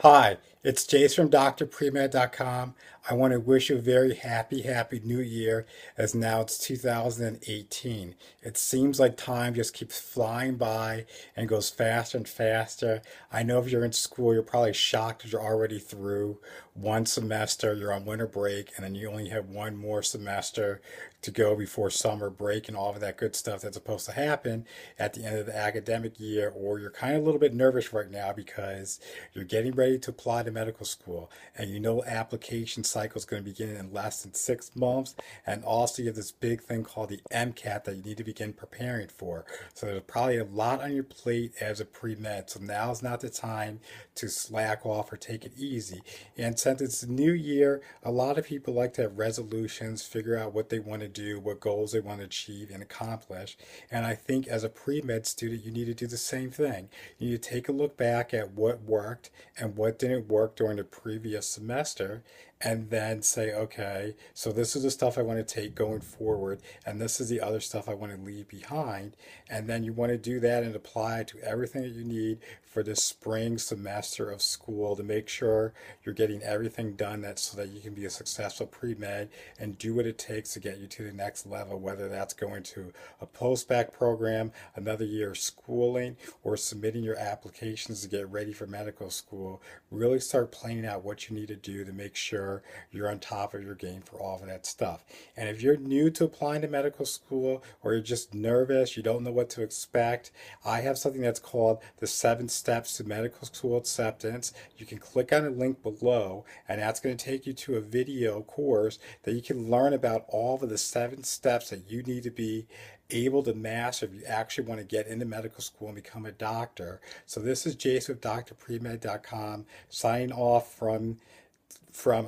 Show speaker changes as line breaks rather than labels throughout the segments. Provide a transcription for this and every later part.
Hi, it's Jace from drpremed.com. I want to wish you a very happy new year as now it's 2018. It seems like time just keeps flying by and goes faster and faster. I know if you're in school, you're probably shocked that you're already through one semester, you're on winter break, and then you only have one more semester to go before summer break and all of that good stuff that's supposed to happen at the end of the academic year, or you're kind of a little bit nervous right now because you're getting ready to apply to medical school, and you know application cycle is going to begin in less than 6 months. And also, you have this big thing called the MCAT that you need to begin preparing for. So there's probably a lot on your plate as a pre-med. So now is not the time to slack off or take it easy. And since it's a new year, a lot of people like to have resolutions, figure out what they want to do, what goals they want to achieve and accomplish. And I think as a pre-med student, you need to do the same thing. You need to take a look back at what worked and what didn't work during the previous semester, and then say, okay, so this is the stuff I want to take going forward, and this is the other stuff I want to leave behind. And then you want to do that and apply to everything that you need for this spring semester of school to make sure you're getting everything done that so that you can be a successful pre-med and do what it takes to get you to the next level, whether that's going to a post-bac program, another year of schooling, or submitting your applications to get ready for medical school. Really start planning out what you need to do to make sure you're on top of your game for all of that stuff. And if you're new to applying to medical school, or you're just nervous, you don't know what to expect, I have something that's called the 7 Steps to Medical School Acceptance. You can click on a link below, and that's going to take you to a video course that you can learn about all of the 7 steps that you need to be able to master if you actually want to get into medical school and become a doctor. So this is Jace with drpremed.com signing off from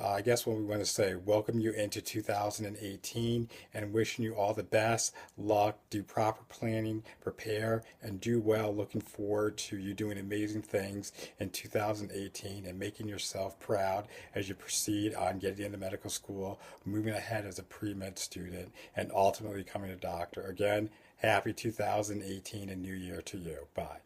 I guess what we want to say, welcome you into 2018 and wishing you all the best luck, do proper planning, prepare, and do well. Looking forward to you doing amazing things in 2018 and making yourself proud as you proceed on getting into medical school, moving ahead as a pre-med student, and ultimately becoming a doctor. Again, happy 2018 and new year to you. Bye.